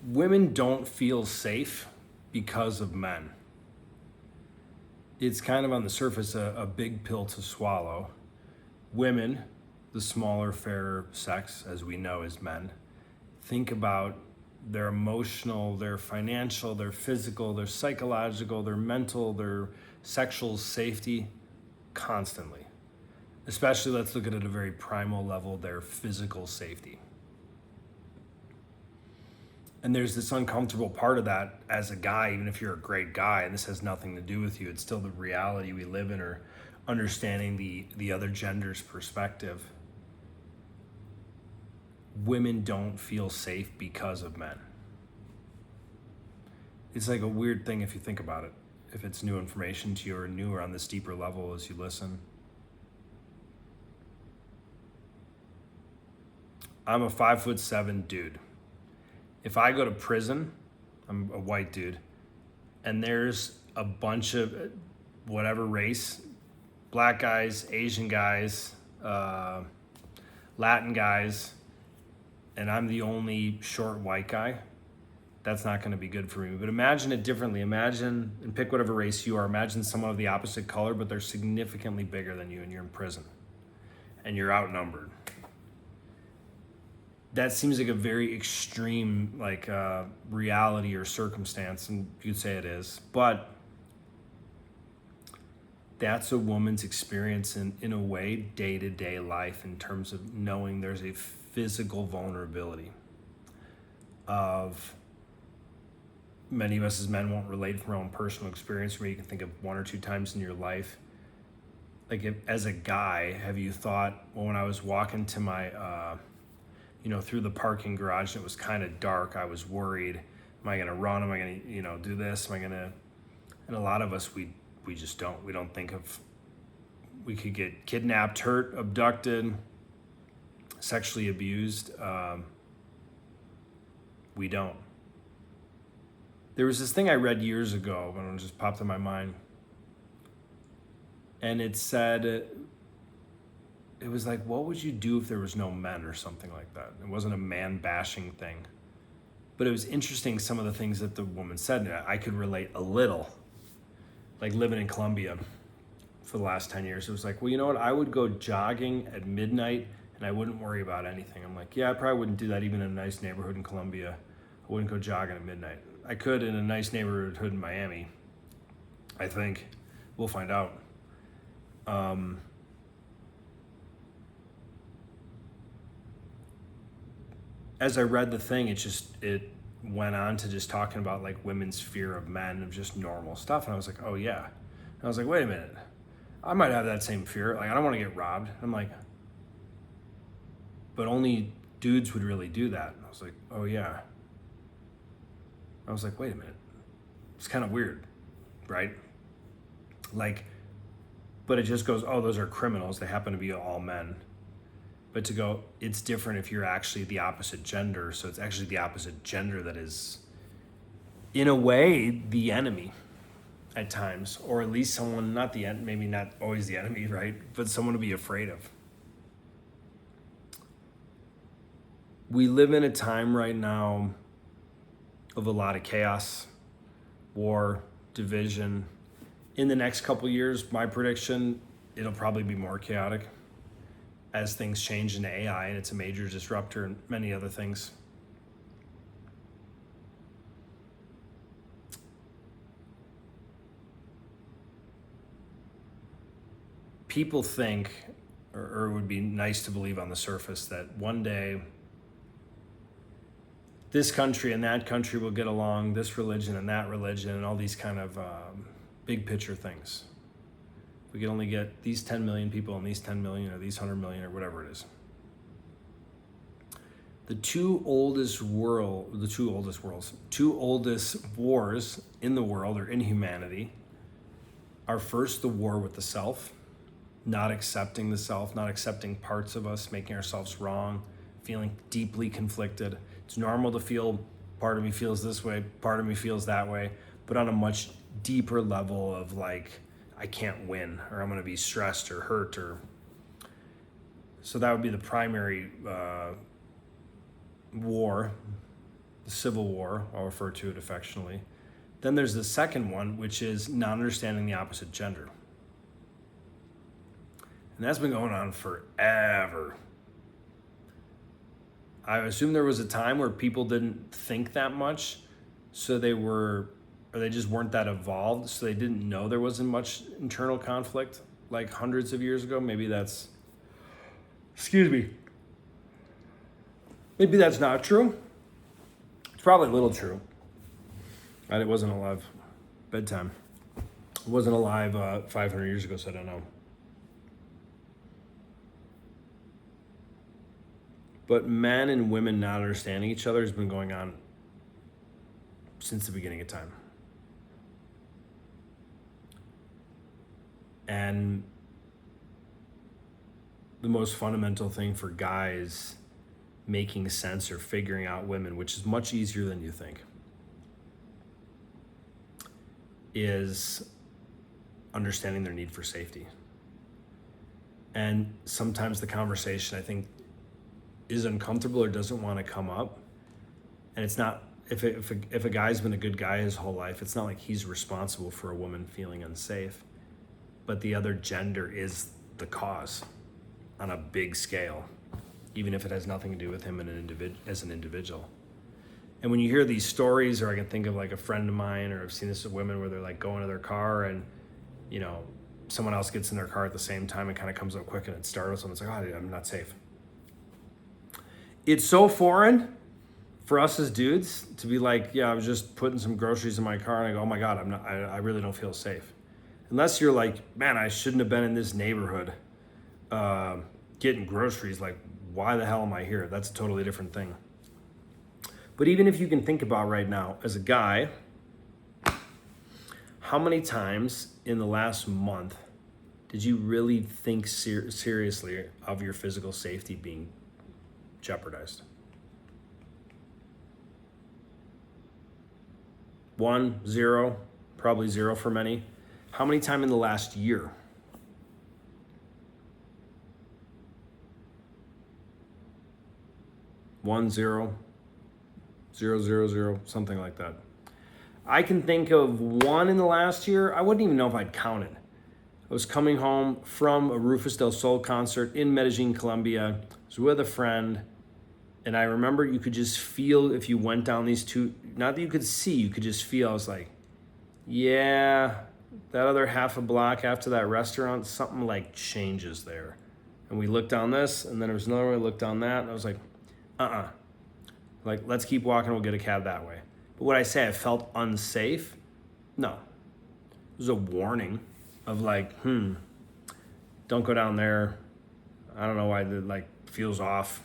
Women don't feel safe because of men. It's kind of on the surface a big pill to swallow. Women, the smaller, fairer sex, as we know as men, think about their emotional, their financial, their physical, their psychological, their mental, their sexual safety constantly. Especially, let's look at it at a very primal level, their physical safety. And there's this uncomfortable part of that as a guy, even if you're a great guy, and this has nothing to do with you, it's still the reality we live in, or understanding the other gender's perspective. Women don't feel safe because of men. It's like a weird thing if you think about it, if it's new information to you or newer on this deeper level as you listen. I'm a 5'7" dude. If I go to prison, I'm a white dude, and there's a bunch of whatever race, black guys, Asian guys, Latin guys, and I'm the only short white guy, that's not going to be good for me. But imagine it differently. Imagine, and pick whatever race you are, imagine someone of the opposite color, but they're significantly bigger than you, and you're in prison, and you're outnumbered. That seems like a very extreme reality or circumstance, and you'd say it is, but that's a woman's experience in a way, day-to-day life, in terms of knowing there's a physical vulnerability of many of us as men won't relate from our own personal experience, where you can think of one or two times in your life. Like, as a guy, have you thought, well, when I was walking to my through the parking garage and it was kind of dark, I was worried, am I gonna run? Am I gonna, do this? Am I gonna, and a lot of us, we just don't. We don't think of, we could get kidnapped, hurt, abducted, sexually abused. We don't. There was this thing I read years ago, and it just popped in my mind. And it said, it was like, what would you do if there was no men, or something like that? It wasn't a man bashing thing, but it was interesting, some of the things that the woman said. And I could relate a little, like living in Colombia for the last 10 years. It was like, well, you know what? I would go jogging at midnight and I wouldn't worry about anything. I'm like, yeah, I probably wouldn't do that even in a nice neighborhood in Colombia. I wouldn't go jogging at midnight. I could in a nice neighborhood in Miami, I think. We'll find out. As I read the thing, it went on to just talking about like women's fear of men, of just normal stuff. And I was like, oh yeah. And I was like, wait a minute. I might have that same fear. Like, I don't want to get robbed. I'm like, but only dudes would really do that. And I was like, oh yeah. I was like, wait a minute. It's kind of weird, right? Like, but it just goes, oh, those are criminals. They happen to be all men. But to go, it's different if you're actually the opposite gender. So it's actually the opposite gender that is, in a way, the enemy at times, or at least someone, not the end, maybe not always the enemy, right? But someone to be afraid of. We live in a time right now of a lot of chaos, war, division. In the next couple of years, my prediction, it'll probably be more chaotic as things change into AI, and it's a major disruptor and many other things. People think, or it would be nice to believe on the surface, that one day this country and that country will get along, this religion and that religion, and all these kind of big picture things. We could only get these 10 million people and these 10 million or these 100 million or whatever it is. The two oldest wars in the world or in humanity are, first, the war with the self, not accepting the self, not accepting parts of us, making ourselves wrong, feeling deeply conflicted. It's normal to feel, part of me feels this way, part of me feels that way, but on a much deeper level of like, I can't win, or I'm going to be stressed or hurt, or so that would be the primary war. the Civil War, I'll refer to it affectionately. Then there's the second one, which is not understanding the opposite gender. And that's been going on forever. I assume there was a time where people didn't think that much, so they just weren't that evolved, so they didn't know there wasn't much internal conflict like hundreds of years ago. Maybe that's not true. It's probably a little true. I wasn't alive. Bedtime. I wasn't alive 500 years ago, so I don't know. But men and women not understanding each other has been going on since the beginning of time. And the most fundamental thing for guys making sense or figuring out women, which is much easier than you think, is understanding their need for safety. And sometimes the conversation, I think, is uncomfortable or doesn't want to come up. And it's not, if a guy's been a good guy his whole life, it's not like he's responsible for a woman feeling unsafe, but the other gender is the cause on a big scale, even if it has nothing to do with him as an individual. And when you hear these stories, or I can think of like a friend of mine, or I've seen this with women where they're like going to their car and, you know, someone else gets in their car at the same time and kind of comes up quick and it startles them. It's like, oh, I'm not safe. It's so foreign for us as dudes to be like, yeah, I was just putting some groceries in my car and I go, oh my God, I really don't feel safe. Unless you're like, man, I shouldn't have been in this neighborhood getting groceries. Like, why the hell am I here? That's a totally different thing. But even if you can think about right now, as a guy, how many times in the last month did you really think seriously of your physical safety being jeopardized? 1, 0, probably 0 for many. How many times in the last year? 1, 0, 0, 0, 0, something like that. I can think of one in the last year. I wouldn't even know if I'd count it. I was coming home from a Rufus del Sol concert in Medellin, Colombia. I was with a friend, and I remember you could just feel if you went down these two, not that you could see, you could just feel. I was like, yeah, that other half a block after that restaurant, something like changes there. And we looked down this, and then there was another one, we looked down that, and I was like, like, let's keep walking, we'll get a cab that way. But would I say I felt unsafe? No. It was a warning of like, don't go down there. I don't know why it like feels off.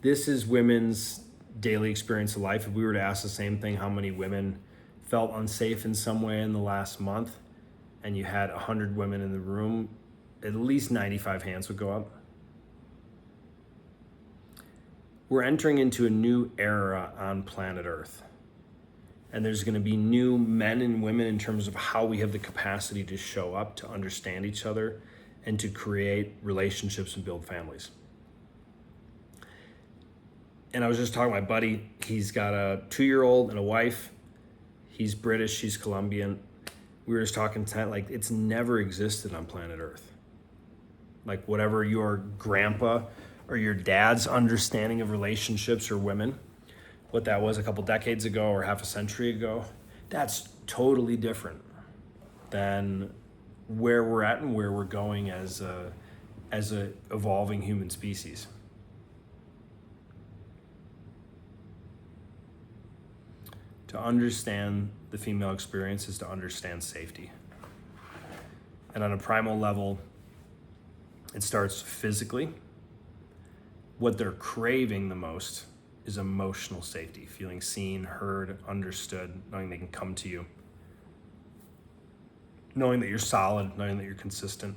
This is women's daily experience of life. If we were to ask the same thing, how many women felt unsafe in some way in the last month, and you had 100 women in the room, at least 95 hands would go up. We're entering into a new era on planet Earth. And there's going to be new men and women in terms of how we have the capacity to show up, to understand each other, and to create relationships and build families. And I was just talking to my buddy. He's got a 2-year-old and a wife. He's British, she's Colombian. We were just talking tonight, like, it's never existed on planet Earth. Like, whatever your grandpa or your dad's understanding of relationships or women, what that was a couple decades ago or half a century ago, that's totally different than where we're at and where we're going as a evolving human species. To understand the female experience is to understand safety. And on a primal level, it starts physically. What they're craving the most is emotional safety, feeling seen, heard, understood, knowing they can come to you, knowing that you're solid, knowing that you're consistent.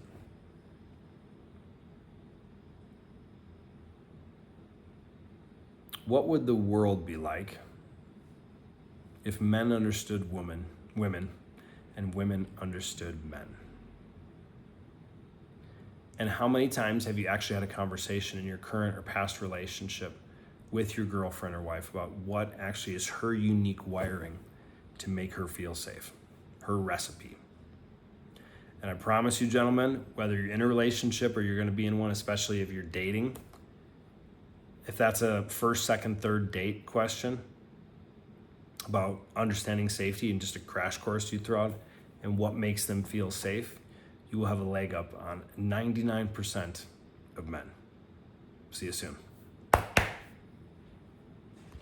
What would the world be like if men understood women, and women understood men? And how many times have you actually had a conversation in your current or past relationship with your girlfriend or wife about what actually is her unique wiring to make her feel safe, her recipe. And I promise you, gentlemen, whether you're in a relationship or you're going to be in one, especially if you're dating, if that's a first, second, third date question about understanding safety and just a crash course you throw out and what makes them feel safe, you will have a leg up on 99% of men. See you soon.